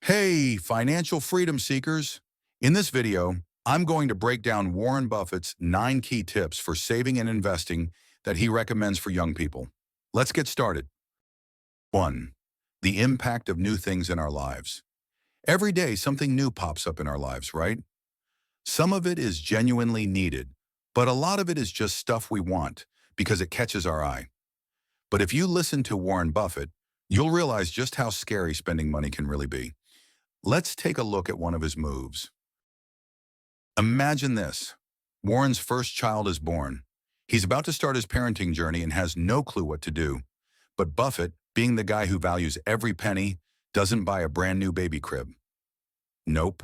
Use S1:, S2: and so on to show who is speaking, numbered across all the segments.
S1: Hey, financial freedom seekers. In this video, I'm going to break down Warren Buffett's 9 key tips for saving and investing that he recommends for young people. Let's get started. 1. The impact of new things in our lives. Every day, something new pops up in our lives, right? Some of it is genuinely needed, but a lot of it is just stuff we want because it catches our eye. But if you listen to Warren Buffett, you'll realize just how scary spending money can really be. Let's take a look at one of his moves. Imagine this. Warren's first child is born. He's about to start his parenting journey and has no clue what to do. But Buffett, being the guy who values every penny, doesn't buy a brand new baby crib. Nope.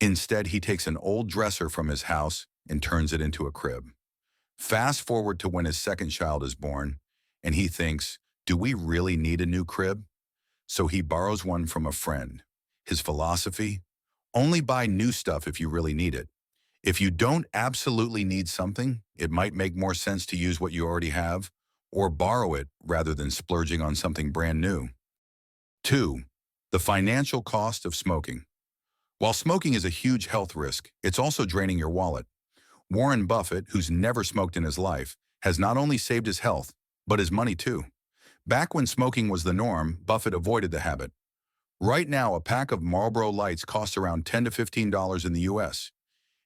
S1: Instead, he takes an old dresser from his house and turns it into a crib. Fast forward to when his second child is born, and he thinks, do we really need a new crib? So he borrows one from a friend. His philosophy? Only buy new stuff if you really need it. If you don't absolutely need something, it might make more sense to use what you already have or borrow it rather than splurging on something brand new. 2. The financial cost of smoking. While smoking is a huge health risk, it's also draining your wallet. Warren Buffett, who's never smoked in his life, has not only saved his health, but his money too. Back when smoking was the norm, Buffett avoided the habit. Right now, a pack of Marlboro Lights costs around $10 to $15 in the US.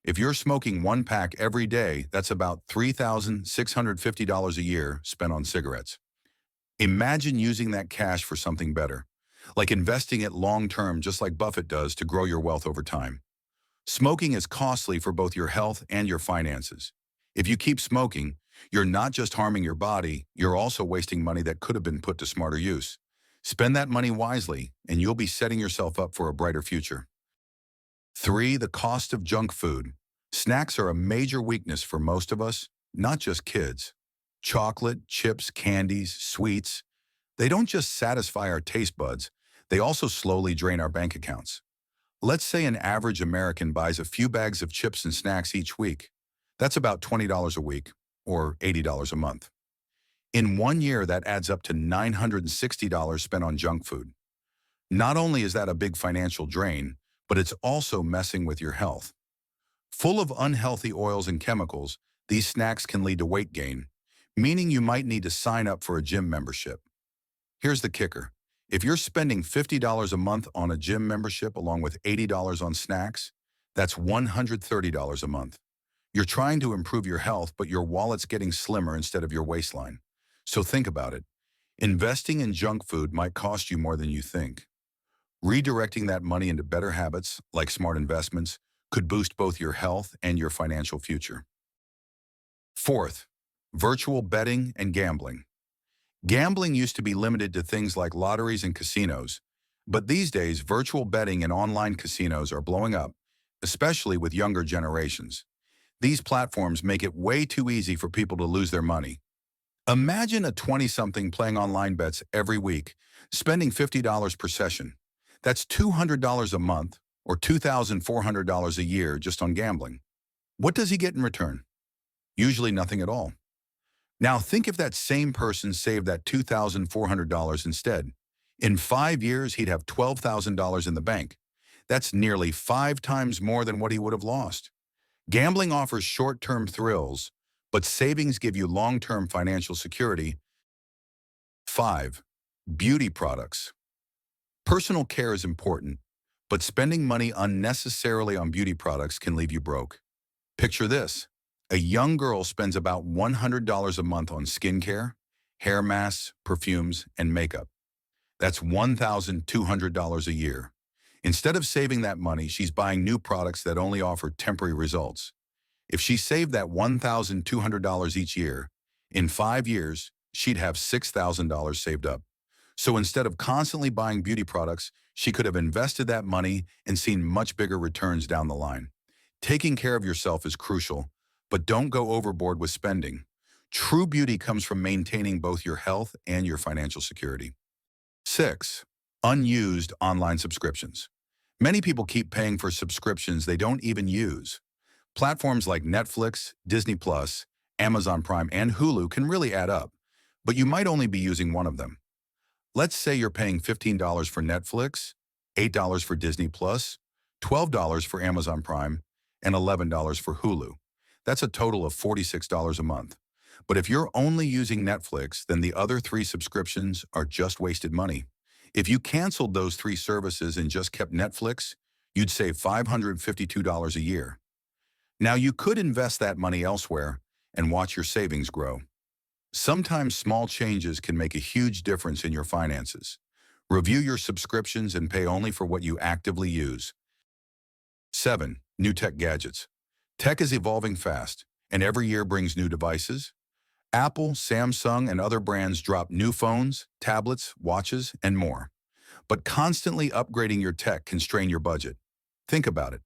S1: If you're smoking one pack every day, that's about $3,650 a year spent on cigarettes. Imagine using that cash for something better, like investing it long-term just like Buffett does to grow your wealth over time. Smoking is costly for both your health and your finances. If you keep smoking, you're not just harming your body, you're also wasting money that could have been put to smarter use. Spend that money wisely, and you'll be setting yourself up for a brighter future. 3. The cost of junk food. Snacks are a major weakness for most of us, not just kids. Chocolate, chips, candies, sweets, they don't just satisfy our taste buds, they also slowly drain our bank accounts. Let's say an average American buys a few bags of chips and snacks each week. That's about $20 a week, or $80 a month. In 1 year, that adds up to $960 spent on junk food. Not only is that a big financial drain, but it's also messing with your health. Full of unhealthy oils and chemicals, these snacks can lead to weight gain, meaning you might need to sign up for a gym membership. Here's the kicker. If you're spending $50 a month on a gym membership along with $80 on snacks, that's $130 a month. You're trying to improve your health, but your wallet's getting slimmer instead of your waistline. So think about it. Investing in junk food might cost you more than you think. Redirecting that money into better habits, like smart investments, could boost both your health and your financial future. 4th, virtual betting and gambling. Gambling used to be limited to things like lotteries and casinos, but these days virtual betting and online casinos are blowing up, especially with younger generations. These platforms make it way too easy for people to lose their money. Imagine a 20-something playing online bets every week, spending $50 per session. That's $200 a month, or $2,400 a year just on gambling. What does he get in return? Usually nothing at all. Now think if that same person saved that $2,400 instead. In 5 years, he'd have $12,000 in the bank. That's nearly 5 times more than what he would have lost. Gambling offers short-term thrills, but savings give you long-term financial security. 5. Beauty products. Personal care is important, but spending money unnecessarily on beauty products can leave you broke. Picture this. A young girl spends about $100 a month on skincare, hair masks, perfumes, and makeup. That's $1,200 a year. Instead of saving that money, she's buying new products that only offer temporary results. If she saved that $1,200 each year, in 5 years, she'd have $6,000 saved up. So instead of constantly buying beauty products, she could have invested that money and seen much bigger returns down the line. Taking care of yourself is crucial, but don't go overboard with spending. True beauty comes from maintaining both your health and your financial security. 6. Unused online subscriptions. Many people keep paying for subscriptions they don't even use. Platforms like Netflix, Disney+, Amazon Prime, and Hulu can really add up, but you might only be using one of them. Let's say you're paying $15 for Netflix, $8 for Disney Plus, $12 for Amazon Prime, and $11 for Hulu. That's a total of $46 a month. But if you're only using Netflix, then the other three subscriptions are just wasted money. If you canceled those three services and just kept Netflix, you'd save $552 a year. Now you could invest that money elsewhere and watch your savings grow. Sometimes small changes can make a huge difference in your finances. Review your subscriptions and pay only for what you actively use. 7. New tech gadgets. Tech is evolving fast, and every year brings new devices. Apple, Samsung, and other brands drop new phones, tablets, watches, and more. But constantly upgrading your tech can strain your budget. Think about it.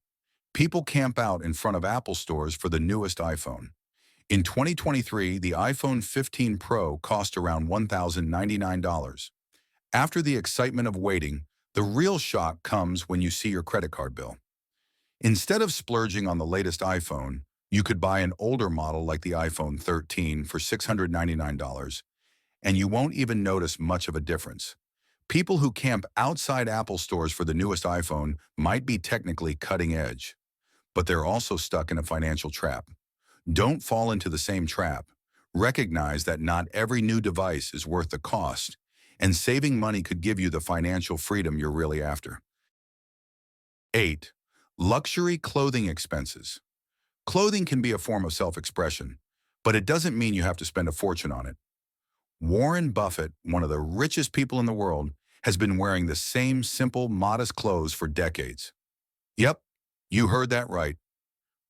S1: People camp out in front of Apple stores for the newest iPhone. In 2023, the iPhone 15 Pro cost around $1,099. After the excitement of waiting, the real shock comes when you see your credit card bill. Instead of splurging on the latest iPhone, you could buy an older model like the iPhone 13 for $699, and you won't even notice much of a difference. People who camp outside Apple stores for the newest iPhone might be technically cutting edge, but they're also stuck in a financial trap. Don't fall into the same trap. Recognize that not every new device is worth the cost, and saving money could give you the financial freedom you're really after. 8. Luxury clothing expenses. Clothing can be a form of self-expression, but it doesn't mean you have to spend a fortune on it. Warren Buffett, one of the richest people in the world, has been wearing the same simple, modest clothes for decades. Yep, you heard that right.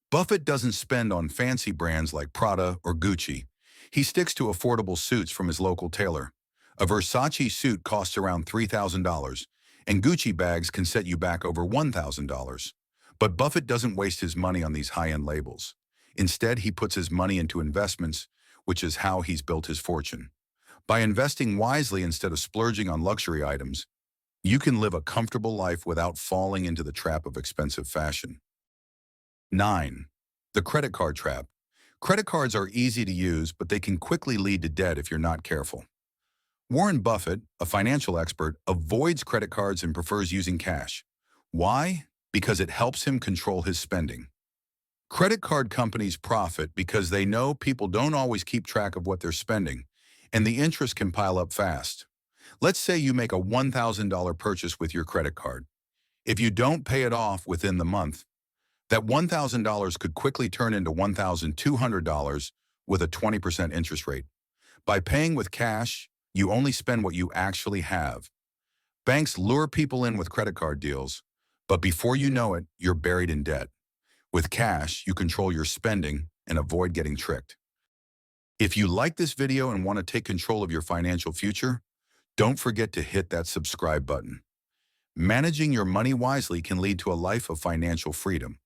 S1: Buffett doesn't spend on fancy brands like Prada or Gucci. He sticks to affordable suits from his local tailor. A Versace suit costs around $3,000, and Gucci bags can set you back over $1,000. But Buffett doesn't waste his money on these high-end labels. Instead, he puts his money into investments, which is how he's built his fortune. By investing wisely instead of splurging on luxury items, you can live a comfortable life without falling into the trap of expensive fashion. 9. The credit card trap. Credit cards are easy to use, but they can quickly lead to debt if you're not careful. Warren Buffett, a financial expert, avoids credit cards and prefers using cash. Why? Because it helps him control his spending. Credit card companies profit because they know people don't always keep track of what they're spending, and the interest can pile up fast. Let's say you make a $1,000 purchase with your credit card. If you don't pay it off within the month, that $1,000 could quickly turn into $1,200 with a 20% interest rate. By paying with cash, you only spend what you actually have. Banks lure people in with credit card deals, but before you know it, you're buried in debt. With cash, you control your spending and avoid getting tricked. If you like this video and want to take control of your financial future, don't forget to hit that subscribe button. Managing your money wisely can lead to a life of financial freedom.